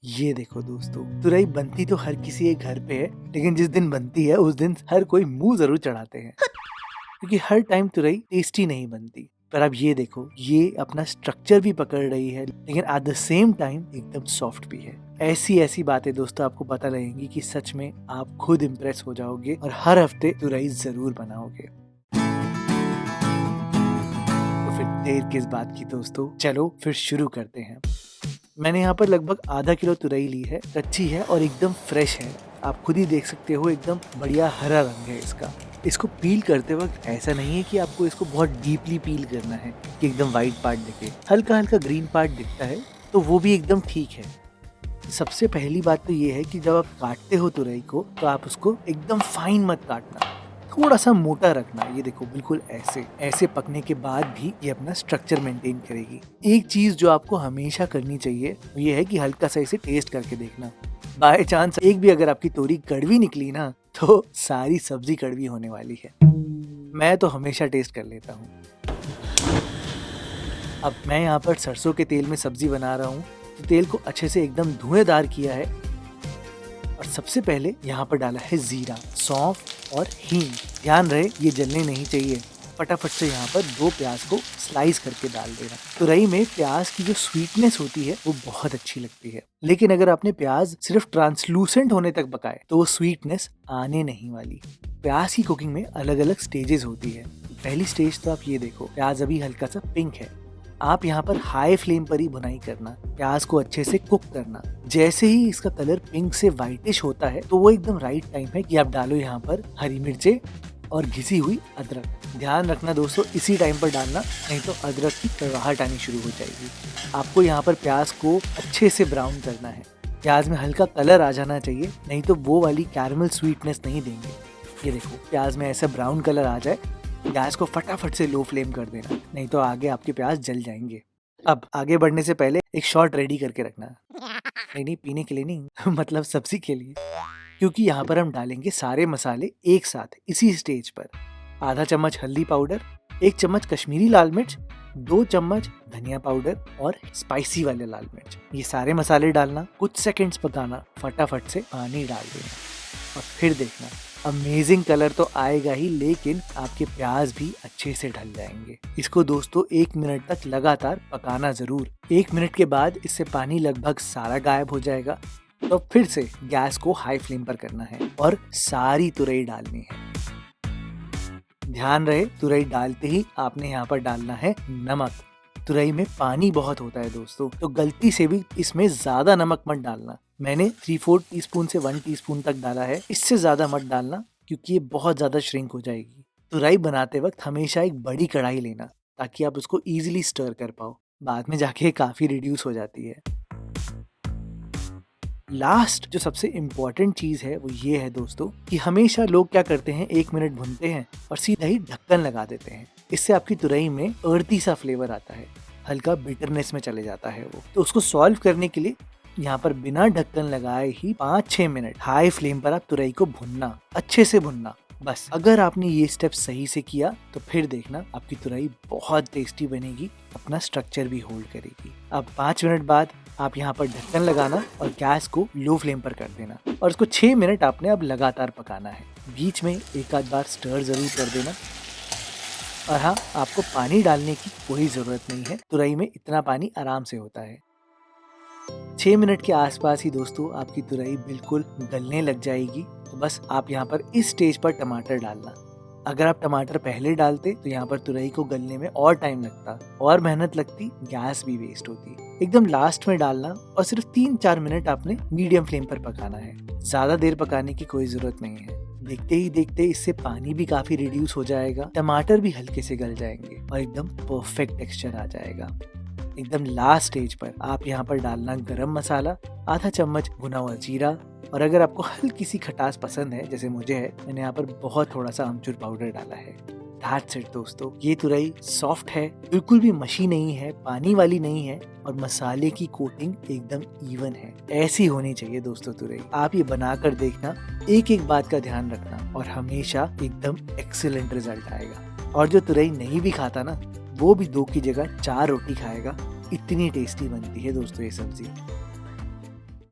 ये देखो दोस्तों, तुरई बनती तो हर किसी के घर पे है, लेकिन जिस दिन बनती है उस दिन हर कोई मुंह जरूर चढ़ाते हैं क्योंकि हर टाइम तुरई टेस्टी नहीं बनती। पर अब ये देखो, ये अपना स्ट्रक्चर भी पकड़ रही है लेकिन एट द सेम टाइम एकदम सॉफ्ट भी है। ऐसी ऐसी बातें दोस्तों आपको पता लगेंगी कि सच में आप खुद इम्प्रेस हो जाओगे और हर हफ्ते तुरई जरूर बनाओगे। तो फिर देर किस बात की दोस्तों, चलो फिर शुरू करते हैं। मैंने यहाँ पर लगभग आधा किलो तुरई ली है, कच्ची है और एकदम फ्रेश है। आप खुद ही देख सकते हो, एकदम बढ़िया हरा रंग है इसका। इसको पील करते वक्त ऐसा नहीं है कि आपको इसको बहुत डीपली पील करना है कि एकदम वाइट पार्ट दिखे, हल्का हल्का ग्रीन पार्ट दिखता है तो वो भी एकदम ठीक है। सबसे पहली बात तो ये है कि जब आप काटते हो तुरई को तो आप उसको एकदम फाइन मत काटना, थोड़ा सा मोटा रखना। ये देखो बिल्कुल ऐसे ऐसे पकने के बाद भी ये अपना स्ट्रक्चर मेंटेन करेगी। एक चीज जो आपको हमेशा करनी चाहिए वो ये है कि हल्का सा इसे टेस्ट करके देखना। बाय चांस एक भी अगर आपकी तोरी कड़वी निकली ना तो सारी सब्जी कड़वी होने वाली है। मैं तो हमेशा टेस्ट कर लेता हूँ। अब मैं यहाँ पर सरसों के तेल में सब्जी बना रहा हूँ तो तेल को अच्छे से एकदम धुएंधार किया है और सबसे पहले यहाँ पर डाला है जीरा, सौंफ और हींग। ध्यान रहे ये जलने नहीं चाहिए। फटाफट से यहाँ पर 2 प्याज को स्लाइस करके डाल देना। तुरई में प्याज की जो स्वीटनेस होती है वो बहुत अच्छी लगती है, लेकिन अगर आपने प्याज सिर्फ ट्रांसलूसेंट होने तक पकाए तो वो स्वीटनेस आने नहीं वाली। प्याज की कुकिंग में अलग अलग स्टेजेस होती है। पहली स्टेज तो आप ये देखो, प्याज अभी हल्का सा पिंक है। आप यहाँ पर हाई फ्लेम पर ही भुनाई करना, प्याज को अच्छे से कुक करना। जैसे ही इसका कलर पिंक से व्हाइटिश होता है तो वो एकदम राइट टाइम है कि आप डालो यहाँ पर हरी मिर्चें और घिसी हुई अदरक। ध्यान रखना दोस्तों, इसी टाइम पर डालना, नहीं तो अदरक की कड़वाहट आनी शुरू हो जाएगी। आपको यहाँ पर प्याज को अच्छे से ब्राउन करना है। प्याज में हल्का कलर आ जाना चाहिए, नहीं तो वो वाली कैरमल स्वीटनेस नहीं देंगे। ये देखो, प्याज में ऐसा ब्राउन कलर आ जाए, गैस को फटाफट से लो फ्लेम कर देना, नहीं तो आगे आपके प्याज जल जाएंगे। अब आगे बढ़ने से पहले एक शॉट रेडी करके रखना। नहीं, पीने के लिए नहीं मतलब सब्जी के लिए, क्योंकि यहाँ पर हम डालेंगे सारे मसाले एक साथ इसी स्टेज पर। आधा चम्मच हल्दी पाउडर, 1 चम्मच कश्मीरी लाल मिर्च, 2 चम्मच धनिया पाउडर और स्पाइसी वाले लाल मिर्च। ये सारे मसाले डालना, कुछ सेकंड्स पकाना, फटाफट से पानी डाल देना और फिर देखना अमेजिंग कलर तो आएगा ही, लेकिन आपके प्याज भी अच्छे से ढल जाएंगे। इसको दोस्तों 1 मिनट तक लगातार पकाना जरूर। 1 मिनट के बाद इससे पानी लगभग सारा गायब हो जाएगा। तो फिर से गैस को हाई फ्लेम पर करना है और सारी तुरई डालनी है। ध्यान रहे, तुरई डालते ही आपने यहाँ पर डालना है नमक। तुरई में पानी बहुत होता है दोस्तों, तो गलती से भी इसमें ज्यादा नमक मत डालना। मैंने 3/4 टीस्पून से 1 टीस्पून तक डाला है, इससे ज्यादा मत डालना क्योंकि ये बहुत ज्यादा श्रिंक हो जाएगी। तुरई बनाते वक्त हमेशा एक बड़ी कढ़ाई लेना ताकि आप उसको इजीली स्टर कर पाओ, बाद में जाके काफी रिड्यूस हो जाती है। लास्ट जो सबसे इम्पोर्टेंट चीज है वो ये है दोस्तों कि हमेशा लोग क्या करते हैं, 1 मिनट भूनते हैं और सीधा ही ढक्कन लगा देते हैं। इससे आपकी तुरई में अर्दी सा फ्लेवर आता है, हल्का बिटरनेस में चले जाता है वो। तो उसको सॉल्व करने के लिए यहाँ पर बिना ढक्कन लगाए ही 5-6 मिनट हाई फ्लेम पर आप तुरई को भुनना, अच्छे से भुनना। बस अगर आपने ये स्टेप सही से किया तो फिर देखना आपकी तुरई बहुत टेस्टी बनेगी, अपना स्ट्रक्चर भी होल्ड करेगी। अब 5 मिनट बाद आप यहाँ पर ढक्कन लगाना और गैस को लो फ्लेम पर कर देना और इसको 6 मिनट आपने अब लगातार पकाना है। बीच में एक आध बार स्टर जरूर कर देना। और हाँ, आपको पानी डालने की कोई जरूरत नहीं है, तुरई में इतना पानी आराम से होता है। 6 मिनट के आसपास ही दोस्तों आपकी तुरई बिल्कुल गलने लग जाएगी। तो बस आप यहाँ पर इस स्टेज पर टमाटर डालना। अगर आप टमाटर पहले डालते तो यहाँ पर तुरई को गलने में और टाइम लगता और मेहनत लगती, गैस भी वेस्ट होती। एकदम लास्ट में डालना और सिर्फ 3-4 मिनट आपने मीडियम फ्लेम पर पकाना है, ज्यादा देर पकाने की कोई जरूरत नहीं है। देखते ही देखते इससे पानी भी काफी रिड्यूस हो जाएगा, टमाटर भी हल्के से गल जाएंगे और एकदम परफेक्ट टेक्सचर आ जाएगा। एकदम लास्ट स्टेज पर आप यहाँ पर डालना गरम मसाला, आधा चम्मच भुना हुआ जीरा, और अगर आपको हल्की सी खटास पसंद है जैसे मुझे है, मैंने यहाँ पर बहुत थोड़ा सा अमचूर पाउडर डाला है। That's it दोस्तों, ये तुरई सॉफ्ट है, बिल्कुल भी मशी नहीं है, पानी वाली नहीं है और मसाले की कोटिंग एकदम इवन है। ऐसी होनी चाहिए दोस्तों तुरई। आप ये बनाकर देखना, एक एक बात का ध्यान रखना और हमेशा एकदम एक्सीलेंट रिजल्ट आएगा। और जो तुरई नहीं भी खाता ना, वो भी 2 की जगह 4 रोटी खाएगा। इतनी टेस्टी बनती है दोस्तों ये सब्जी।